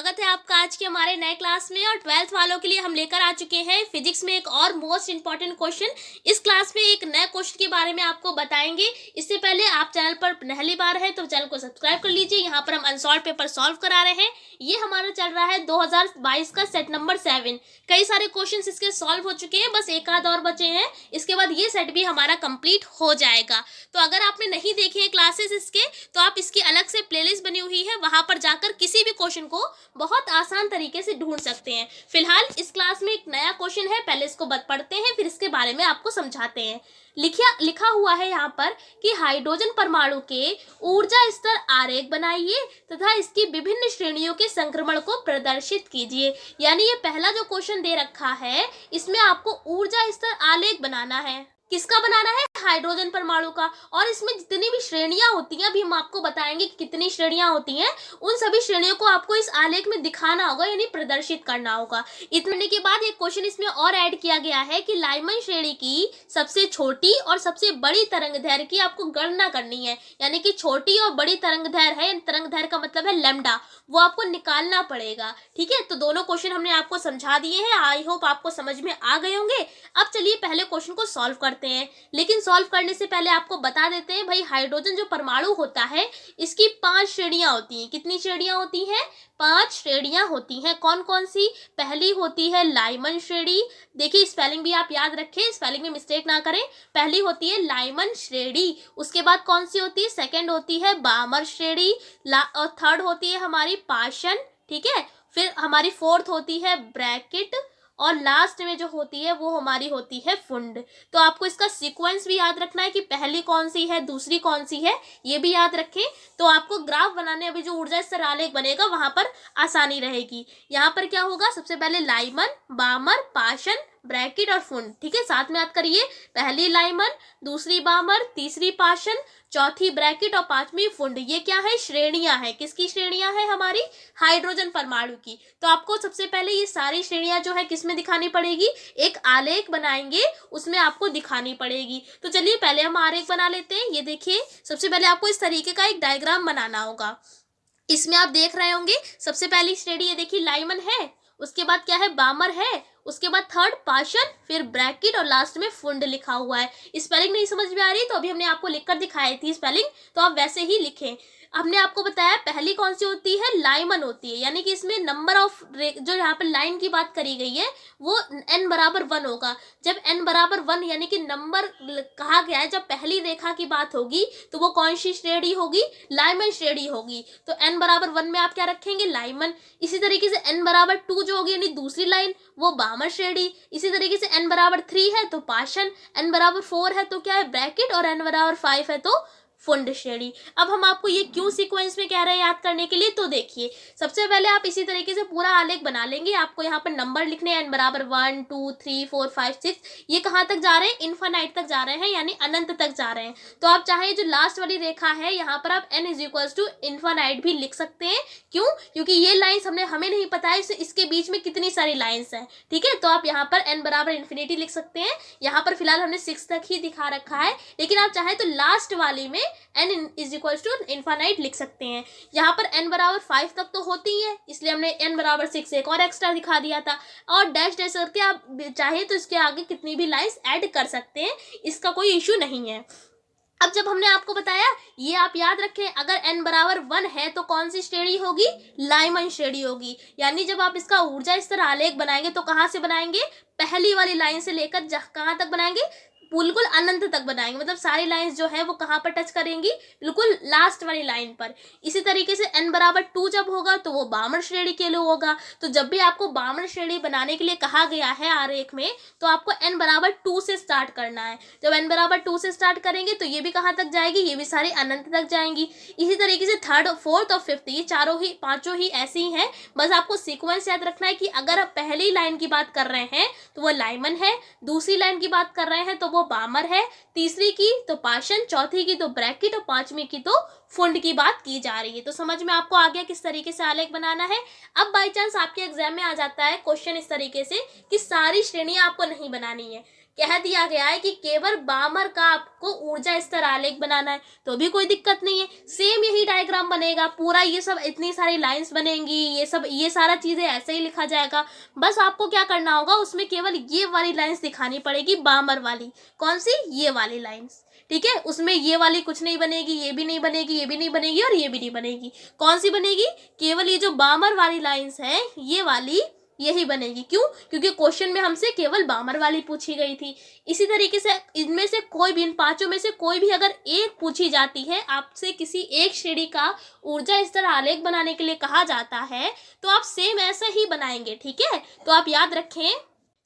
स्वागत है आपका आज के हमारे नए क्लास में। और 12th वालों के लिए हम लेकर आ चुके हैं फिजिक्स में एक और मोस्ट इंपॉर्टेंट क्वेश्चन। इस क्लास में एक नए क्वेश्चन के बारे में आपको बताएंगे। इससे पहले आप चैनल पर पहली बार है तो चैनल को सब्सक्राइब कर लीजिए। यहाँ पर हम अनसॉल्व पेपर सॉल्व करा रहे हैं। ये हमारा चल रहा है 2022 का सेट नंबर 7। कई सारे क्वेश्चन इसके सॉल्व हो चुके हैं, बस एक आध और बचे हैं। इसके बाद ये सेट भी हमारा कंप्लीट हो जाएगा। तो अगर आपने नहीं देखे हैं क्लासेस इसके, तो आप इसकी अलग से प्लेलिस्ट बनी हुई है, वहां पर जाकर किसी भी क्वेश्चन को बहुत आसान तरीके से ढूंढ सकते हैं। फिलहाल इस क्लास में एक नया क्वेश्चन है, पहले इसको पढ़ते हैं, फिर इसके बारे में आपको समझाते हैं। लिखा हुआ है यहाँ पर कि हाइड्रोजन परमाणु के ऊर्जा स्तर आरेख बनाइए तथा इसकी विभिन्न श्रेणियों के संक्रमण को प्रदर्शित कीजिए। यानी ये पहला जो क्वेश्चन दे रखा है, इसमें आपको ऊर्जा स्तर आलेख बनाना है। किसका बनाना है? हाइड्रोजन परमाणु का। और इसमें जितनी भी श्रेणियां होती हैं, अभी हम आपको बताएंगे कि कितनी श्रेणियां होती हैं, उन सभी श्रेणियों को आपको इस आलेख में दिखाना होगा, यानी प्रदर्शित करना होगा। इतने के बाद एक क्वेश्चन इसमें और ऐड किया गया है कि लाइमन श्रेणी की सबसे छोटी और सबसे बड़ी तरंगदैर्घ्य की आपको गणना करनी है। यानी कि छोटी और बड़ी तरंगदैर्घ्य है, तरंगदैर्घ्य का मतलब है लैम्डा, वो आपको निकालना पड़ेगा। ठीक है, तो दोनों क्वेश्चन हमने आपको समझा दिए हैं। आई होप आपको समझ में आ गए होंगे। अब चलिए पहले क्वेश्चन को सॉल्व करते हैं। लेकिन सॉल्व करने से पहले आपको बता देते हैं भाई, हाइड्रोजन जो परमाणु होता है, इसकी 5 श्रेणियां होती हैं। कितनी श्रेणियां होती हैं? 5 श्रेणियां होती हैं। कौन कौन सी? पहली होती है लाइमन श्रेणी। देखिए स्पेलिंग भी आप याद रखें, स्पेलिंग में मिस्टेक ना करें। पहली होती है लाइमन श्रेणी। उसके बाद कौन सी होती है? सेकंड होती है बामर श्रेणी। और थर्ड होती है हमारी पाशन। ठीक है, फिर हमारी फोर्थ होती है ब्रैकेट, और लास्ट में जो होती है वो हमारी होती है फुंड। तो आपको इसका सीक्वेंस भी याद रखना है कि पहली कौन सी है, दूसरी कौन सी है, ये भी याद रखें। तो आपको ग्राफ बनाने, अभी जो ऊर्जा स्तर आलेख बनेगा वहां पर आसानी रहेगी। यहाँ पर क्या होगा? सबसे पहले लाइमन, बामर, पाशन, ब्रैकेट और फुंड। ठीक है, साथ में याद करिए। पहली लाइमन, दूसरी बामर, तीसरी पाशन, चौथी ब्रैकेट और पांचवी फुंड। ये क्या है? श्रेणियां हैं। किसकी श्रेणियां हैं? हमारी हाइड्रोजन परमाणु की। तो आपको सबसे पहले ये सारी श्रेणियां जो है किसमें दिखानी पड़ेगी? एक आलेख बनाएंगे, उसमें आपको दिखानी पड़ेगी। तो चलिए पहले हम आलेख बना लेते हैं। ये देखिए, सबसे पहले आपको इस तरीके का एक डायग्राम बनाना होगा। इसमें आप देख रहे होंगे सबसे पहली श्रेणी ये देखिए लाइमन है, उसके बाद क्या है? बामर है, उसके बाद थर्ड पाशन, फिर ब्रैकेट और लास्ट में फुंड लिखा हुआ है। स्पेलिंग नहीं समझ में आ रही तो अभी हमने आपको लिखकर दिखाई थी स्पेलिंग, तो आप वैसे ही लिखें। हमने आपको बताया पहली कौन सी होती है? लाइमन होती है। यानी कि इसमें नंबर ऑफ जो यहाँ पर लाइन की बात करी गई है वो n बराबर 1 होगा। जब n बराबर 1 यानी कि नंबर कहा गया है, जब पहली रेखा की बात होगी तो वो कौन सी श्रेणी होगी? लाइमन श्रेणी होगी। तो n बराबर 1 में आप क्या रखेंगे? लाइमन। इसी तरीके से n बराबर 2 जो होगी यानी दूसरी लाइन, वो बामर श्रेणी। इसी तरीके से n बराबर 3 है तो पाशन, n बराबर 4 है तो क्या है? ब्रैकेट, और n बराबर 5 है तो फुंड श्रेणी। अब हम आपको ये क्यों सीक्वेंस में कह रहे हैं याद करने के लिए, तो देखिए सबसे पहले आप इसी तरीके से पूरा आलेख बना लेंगे। आपको यहाँ पर नंबर लिखने हैं, n बराबर 1 2 3 4 5 6। ये कहाँ तक जा रहे हैं? इनफाइनाइट तक जा रहे हैं, यानी अनंत तक जा रहे हैं। तो आप चाहे जो लास्ट वाली रेखा है यहाँ पर आप n = इनफाइनाइट भी लिख सकते हैं। क्यों? क्योंकि ये लाइन्स हमें नहीं पता है इसके बीच में कितनी सारी लाइन्स हैं। ठीक है, तो आप यहाँ पर n बराबर इन्फिनिटी लिख सकते हैं। यहाँ पर फिलहाल हमने 6 तक ही दिखा रखा है, लेकिन आप चाहे तो लास्ट वाली में n = इनफाइनाइट लिख सकते हैं। यहाँ पर n बराबर 5 तक तो होती है, इसलिए हमने n बराबर 6 एक और एक्स्ट्रा दिखा दिया था। और डैश डैश करके आप चाहे तो इसके आगे कितनी भी लाइन्स ऐड कर सकते हैं, इसका कोई इश्यू नहीं है। अब जब हमने आपको बताया, ये आप याद रखें, अगर n बराबर 1 है तो कौन सी श्रेणी होगी? लाइमन श्रेणी होगी। यानी जब आप इसका ऊर्जा स्तर आलेख बनाएंगे तो कहाँ से बनाएंगे? पहली वाली लाइन से लेकर कहाँ तक बनाएंगे? बिल्कुल अनंत तक बनाएंगे। मतलब सारी लाइंस जो है वो कहाँ पर टच करेंगी? बिल्कुल लास्ट वाली लाइन पर। इसी तरीके से n बराबर 2 जब होगा तो वो बामर श्रेणी के लिए होगा। तो जब भी आपको बामर श्रेणी बनाने के लिए कहा गया है आरेख में, तो आपको n बराबर 2 से स्टार्ट करना है। जब n बराबर 2 से स्टार्ट करेंगे तो ये भी कहाँ तक जाएगी? ये भी सारी अनंत तक जाएंगी। इसी तरीके से थर्ड, फोर्थ और फिफ्थ, ये पांचों ही ऐसी ही हैं। बस आपको सीक्वेंस याद रखना है कि अगर आप पहली लाइन की बात कर रहे हैं तो वो लाइमन है, दूसरी लाइन की बात कर रहे हैं तो वो बामर है, तीसरी की तो पाशन, चौथी की तो ब्रैकेट और पांचवी की तो फुंड की बात की जा रही है। तो समझ में आपको आ गया किस तरीके से आलेख बनाना है। अब बाई चांस आपके एग्जाम में आ जाता है क्वेश्चन इस तरीके से कि सारी श्रेणियां आपको नहीं बनानी है, कह दिया गया है कि केवल बामर का आपको ऊर्जा स्तर आलेख बनाना है, तो भी कोई दिक्कत नहीं है। सेम यही डायग्राम बनेगा पूरा, ये सब इतनी सारी लाइंस बनेंगी, ये सारा चीजें ऐसे ही लिखा जाएगा। बस आपको क्या करना होगा, उसमें केवल ये वाली लाइंस दिखानी पड़ेगी, बामर वाली। कौन सी? ये वाली लाइंस, ठीक है। उसमें ये वाली कुछ नहीं बनेगी, ये भी नहीं बनेगी, ये भी नहीं बनेगी और ये भी नहीं बनेगी। कौन सी बनेगी? केवल ये जो बामर वाली लाइंस है, ये वाली, यही बनेगी। क्यों? क्योंकि क्वेश्चन में हमसे केवल बामर वाली पूछी गई थी। इसी तरीके से इनमें से कोई भी, इन पांचों में से कोई भी अगर एक पूछी जाती है, आपसे किसी एक श्रेणी का ऊर्जा स्तर आलेख बनाने के लिए कहा जाता है, तो आप सेम ऐसा ही बनाएंगे, ठीक है। तो आप याद रखें,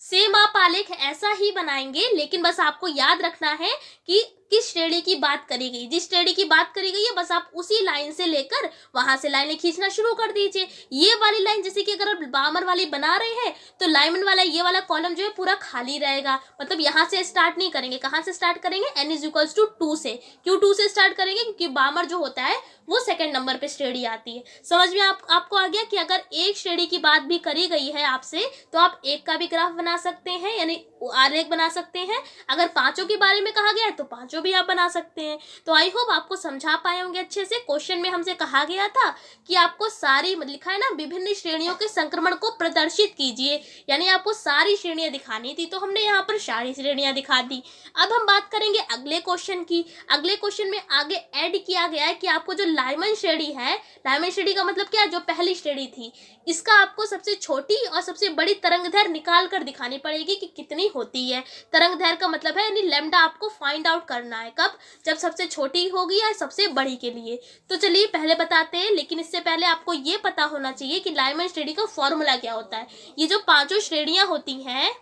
सेम आप आलेख ऐसा ही बनाएंगे, लेकिन बस आपको याद रखना है कि किस श्रेणी की बात करी गई। जिस श्रेणी की बात करी गई है, बस आप उसी लाइन से लेकर वहां से लाइनें खींचना शुरू कर दीजिए। ये वाली लाइन, जैसे कि अगर आप बामर वाली बना रहे हैं, तो लाइमन वाला ये वाला कॉलम जो है पूरा खाली रहेगा। मतलब यहाँ से स्टार्ट नहीं करेंगे। कहाँ से स्टार्ट करेंगे? n=2 से। क्यों 2 से स्टार्ट करेंगे? क्योंकि बामर जो होता है वो सेकंड नंबर पे श्रेणी आती है। समझ में आपको आ गया कि अगर एक श्रेणी की बात भी करी गई है आपसे, तो आप एक का भी ग्राफ बना सकते हैं, यानी आलेख बना सकते हैं। अगर पांचों के बारे में कहा गया है तो पांचों भी आप बना सकते हैं। तो आई होप आपको समझा पाए होंगे अच्छे से। क्वेश्चन में हमसे कहा गया था कि आपको सारी, लिखा है ना, विभिन्न श्रेणियों के संक्रमण को प्रदर्शित कीजिए, यानी आपको सारी श्रेणियां दिखानी थी, तो हमने यहाँ पर सारी श्रेणियां दिखा दी। अब हम बात करेंगे अगले क्वेश्चन की। अगले क्वेश्चन में आगे ऐड किया गया है कि आपको जो लाइमन श्रेणी है, लाइमन श्रेणी का मतलब क्या है? जो पहली श्रेणी थी, इसका आपको सबसे छोटी और सबसे बड़ी तरंग दैर्घ्य निकाल कर दिखानी पड़ेगी कि कितनी होती है। तरंग दैर्घ्य का मतलब है, यानी लैम्डा आपको फाइंड आउट करना है। कब? जब सबसे छोटी होगी या सबसे बड़ी के लिए। तो चलिए पहले बताते हैं, लेकिन इससे पहले आपको ये पता होना चाहिए कि लाइमन श्रेणी का फॉर्मूला क्या होता है। ये जो पांचों श्रेणियां होती हैं,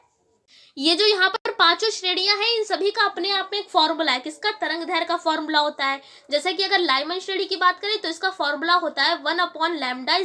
ये जो यहाँ पर पांचों श्रेणियां हैं, इन सभी का अपने आप में एक फॉर्मूला है। किसका? तरंग दैर्घ्य का फॉर्मूला होता है। जैसे कि अगर लाइमन श्रेणी की बात करें तो इसका फॉर्मूला होता है 1/λ=r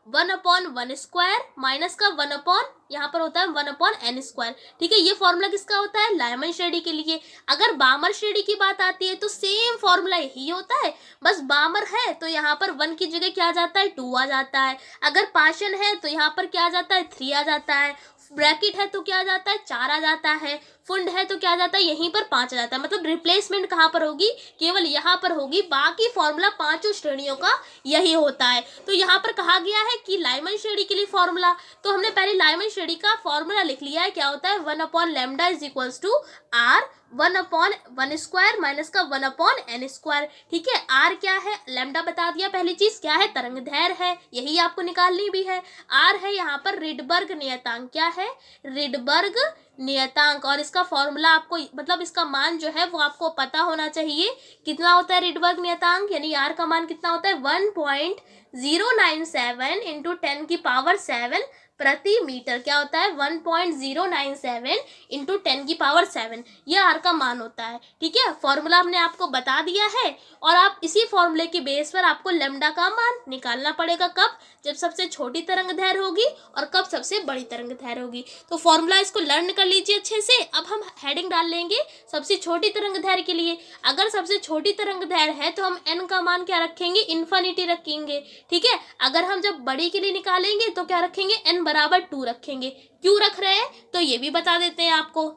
1/1² माइनस का 1 यहाँ पर होता है 1/n²। ठीक है, ये फॉर्मूला किसका होता है? लाइमन श्रेणी के लिए। अगर बामर श्रेणी की बात आती है तो सेम फॉर्मूला यही होता है, बस बामर है तो यहाँ पर 1 की जगह क्या आ जाता है? 2 आ जाता है। अगर पाशन है तो यहाँ पर क्या आ जाता है? 3 आ जाता है। ब्रैकेट है तो क्या आ जाता है? 4 आ जाता है। फुंड है तो क्या आ जाता है? यहीं पर 5 आ जाता है। मतलब रिप्लेसमेंट कहाँ पर होगी? केवल यहाँ पर होगी। बाकी फॉर्मूला पांचों श्रेणियों का यही होता है। तो यहाँ पर कहा गया है कि लाइमन श्रेणी के लिए फॉर्मूला, तो हमने पहले लाइमन श्रेणी का फॉर्मूला लिख लिया है। क्या होता है? 1/λ=r 1/1² माइनस का 1/n²। ठीक है, आर क्या है? लैम्डा बता दिया। पहली चीज क्या है? तरंग दैर्घ्य है, यही आपको निकालनी भी है। आर है यहाँ पर रिडबर्ग नियतांक। क्या है? रिडबर्ग नियतांक। और इसका फॉर्मूला आपको, मतलब इसका मान जो है वो आपको पता होना चाहिए। कितना होता है रिडबर्ग नियतांक? यानी आर का मान कितना होता है? 1.097 इंटू 10⁻7 प्रति मीटर। क्या होता है? 1.097 इंटू 10⁻7, यह आर का मान होता है। ठीक है, फॉर्मूला हमने आपको बता दिया है और आप इसी फॉर्मूले के बेस पर आपको लैम्डा का मान निकालना पड़ेगा। कब? जब सबसे छोटी तरंग दैर्घ्य होगी और कब सबसे बड़ी तरंग दैर्घ्य होगी। तो फॉर्मूला इसको लर्न कर लीजिए अच्छे से। अब हम हेडिंग डाल लेंगे सबसे छोटी तरंग दैर्घ्य के लिए। अगर सबसे छोटी तरंग दैर्घ्य है तो हम एन का मान क्या रखेंगे? इन्फिनिटी रखेंगे। ठीक है, अगर हम जब बड़ी के लिए निकालेंगे तो क्या रखेंगे? एन बराबर 2 रखेंगे। क्यों रख रहे हैं तो ये भी बता देते हैं आपको।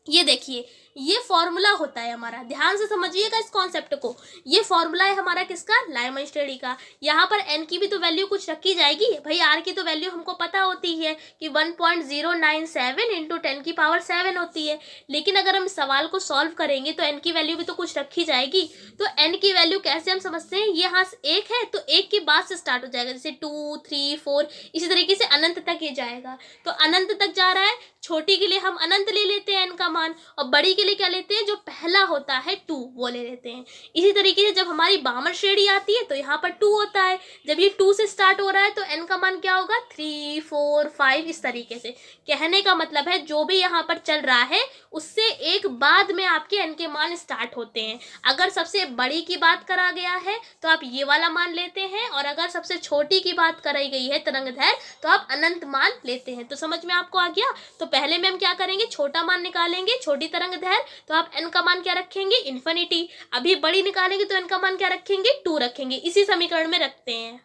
ये देखिए, ये फॉर्मूला होता है हमारा, ध्यान से समझिएगा इस कॉन्सेप्ट को। ये फॉर्मूला है हमारा किसका? लाइमन श्रेणी का। यहाँ पर एन की भी तो वैल्यू कुछ रखी जाएगी भाई। आर की तो वैल्यू हमको पता होती है कि 1.097 इंटू 10⁻7 होती है, लेकिन अगर हम सवाल को सॉल्व करेंगे तो एन की वैल्यू भी तो कुछ रखी जाएगी। तो एन की वैल्यू कैसे हम समझते हैं? ये यहाँ 1 है तो 1 के बाद से स्टार्ट हो जाएगा, जैसे 2, 3, 4, इसी तरीके से अनंत तक ये जाएगा। तो अनंत तक जा रहा है। छोटी के लिए हम अनंत ले लेते हैं एन का मान, और बड़ी के लिए क्या लेते हैं? जो पहला होता है 2 वो ले लेते हैं। इसी तरीके से जब हमारी बामर श्रेणी आती है तो यहाँ पर 2 होता है। जब ये 2 से स्टार्ट हो रहा है तो एन का मान क्या होगा? 3, 4, 5, इस तरीके से। कहने का मतलब है जो भी यहाँ पर चल रहा है उससे एक बाद में आपके एन के मान स्टार्ट होते हैं। अगर सबसे बड़ी की बात करा गया है तो आप ये वाला मान लेते हैं, और अगर सबसे छोटी की बात कराई गई है तरंग दैर्घ्य तो आप अनंत मान लेते हैं। तो समझ में आपको आ गया। तो पहले में हम क्या करेंगे? छोटा मान निकालेंगे, छोटी तरंग दैर्घ्य, तो आप एन का मान क्या रखेंगे? इन्फिनिटी। अभी बड़ी निकालेंगे तो एन का मान क्या रखेंगे? 2 रखेंगे। इसी समीकरण में रखते हैं।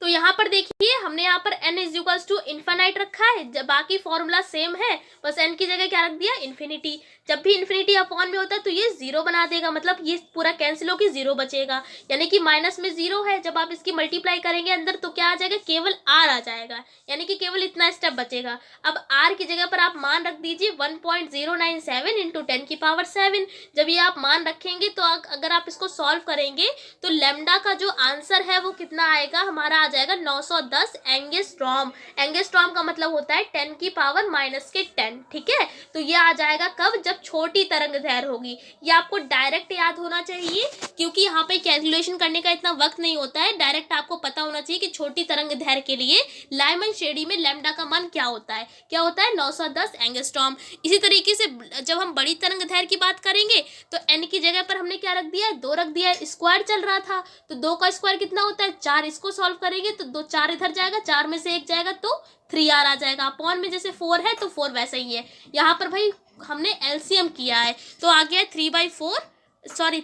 तो यहाँ पर देखिए हमने यहाँ पर n is equals to infinite रखा है, जब बाकी फॉर्मूला सेम है, बस n की जगह क्या रख दिया, इन्फिनिटी। जब भी इन्फिनिटी अपॉन में होता है तो ये जीरो बना देगा, मतलब ये पूरा कैंसिल होकर जीरो बचेगा, यानी कि माइनस में जीरो है। जब आप इसकी मल्टीप्लाई करेंगे अंदर तो क्या आ जाएगा, केवल r आ जाएगा, यानी कि केवल इतना स्टेप बचेगा। अब r की जगह पर आप मान रख दीजिए 1.097 इंटू 10 की पावर 7। जब ये आप मान रखेंगे तो अगर आप इसको सॉल्व करेंगे तो लेमडा का जो आंसर है वो कितना आएगा, हमारा आ जाएगा 910 एंगस्ट्रॉम। एंगस्ट्रॉम का मतलब होता है 10 की पावर माइनस के 10, ठीक है। तो ये आ जाएगा कब, जब छोटी तरंग दैर्घ्य होगी। ये आपको डायरेक्ट याद होना चाहिए, क्योंकि यहाँ पे कैलकुलेशन करने का इतना वक्त नहीं होता है। डायरेक्ट आपको पता होना चाहिए कि छोटी तरंग दैर्घ्य के लिए लाइमन श्रेणी में लैम्डा का मान क्या होता है, क्या होता है, 910 एंगस्ट्रॉम। इसी तरीके से जब हम बड़ी तरंग दैर्घ्य की बात करेंगे तो n की जगह पर हमने क्या रख दिया है, 2 रख दिया है। स्क्वायर चल रहा था तो 2 का स्क्वायर कितना होता है, 4। इसको सॉल्व करेंगे तो 2 4 इधर जाएगा, 4 में से 1 जाएगा तो 3r आ जाएगा। अपॉन में जैसे 4 है तो 4 वैसा ही है। यहाँ पर भाई हमने एलसीएम किया है तो आ गया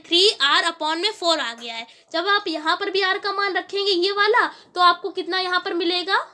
3r अपॉन में 4 आ गया है। जब आप यहाँ पर भी r का मान रखेंगे ये वाला तो आपको कितना यहाँ पर मिलेगा,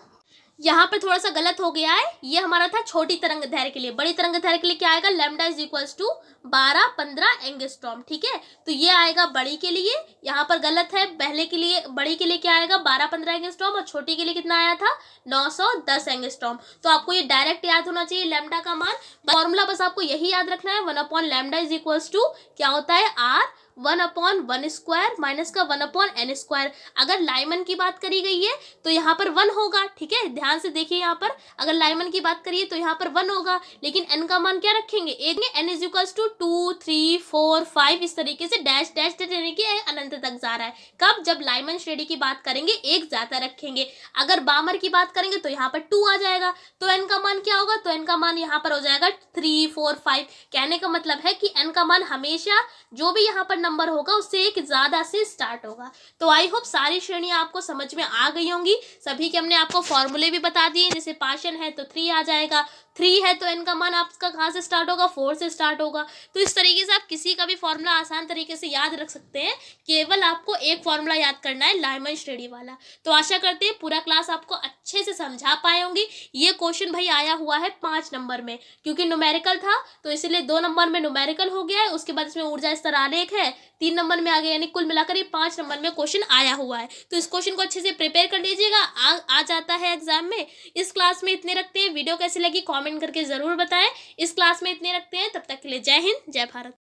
यहाँ पर थोड़ा सा गलत हो गया है, ये हमारा था छोटी तरंग दैर्घ्य के लिए। बड़ी तरंग दैर्घ्य के लिए क्या आएगा, lambda is equals to 12-15 angstrom, ठीक है। तो ये आएगा बड़ी के लिए, यहाँ पर गलत है, पहले के लिए बड़ी के लिए क्या आएगा 12-15 एंगस्ट्रॉम, और छोटी के लिए कितना आया था 910 एंगस्ट्रॉम। तो आपको ये डायरेक्ट याद होना चाहिए लैम्डा का मान। फॉर्मूला बस आपको यही याद रखना है, 1 लैम्डा इज इक्वल्स टू क्या होता है, r 1/1 स्क्वायर माइनस का 1/n स्क्वायर। अगर लाइमन की बात करी गई है तो यहाँ पर 1 होगा, ठीक है। ध्यान से देखिए, यहाँ पर अगर लाइमन की बात करिए तो यहाँ पर 1 होगा, लेकिन n का मान क्या रखेंगे, एक n इज इक्वल्स टू 2 3 4 5 इस तरीके से डैश डैश यानी कि अनंत तक जा रहा है। कब, जब लाइमन श्रेणी की बात करेंगे एक ज्यादा रखेंगे। अगर बामर की बात करेंगे तो यहाँ पर 2 आ जाएगा, तो n का मान क्या होगा, तो n का मान यहाँ पर हो जाएगा 3 4 5। कहने का मतलब है कि n का मान हमेशा जो भी यहाँ पर नंबर होगा उससे एक ज्यादा से स्टार्ट होगा। तो आई होप सारी श्रेणियां आपको समझ में आ गई होंगी। सभी के हमने आपको फॉर्मूले भी बता दिए, जैसे पाशन है तो 3 आ जाएगा, 3 है तो n का मान आपका कहाँ से स्टार्ट होगा, 4 से स्टार्ट होगा। तो इस तरीके से आप किसी का भी फॉर्मूला आसान तरीके से याद रख सकते हैं। केवल आपको एक फॉर्मूला याद करना है, लाइमन श्रेणी वाला। तो आशा करते हैं पूरा क्लास आपको अच्छे से समझा पाए होंगे। ये क्वेश्चन भाई आया हुआ है 5 नंबर में, क्योंकि न्यूमेरिकल था तो इसलिए 2 नंबर में न्यूमेरिकल हो गया है, उसके बाद इसमें ऊर्जा स्तर आलेख है, 3 नंबर में आ गया, यानी कुल मिलाकर ये 5 नंबर में क्वेश्चन आया हुआ है। तो इस क्वेश्चन को अच्छे से प्रिपेयर कर लीजिएगा, आ जाता है एग्जाम में। इस क्लास में इतने रखते हैं। वीडियो कैसी लगी कमेंट करके जरूर बताएं। इस क्लास में इतने रखते हैं, तब तक के लिए जय हिंद जय भारत।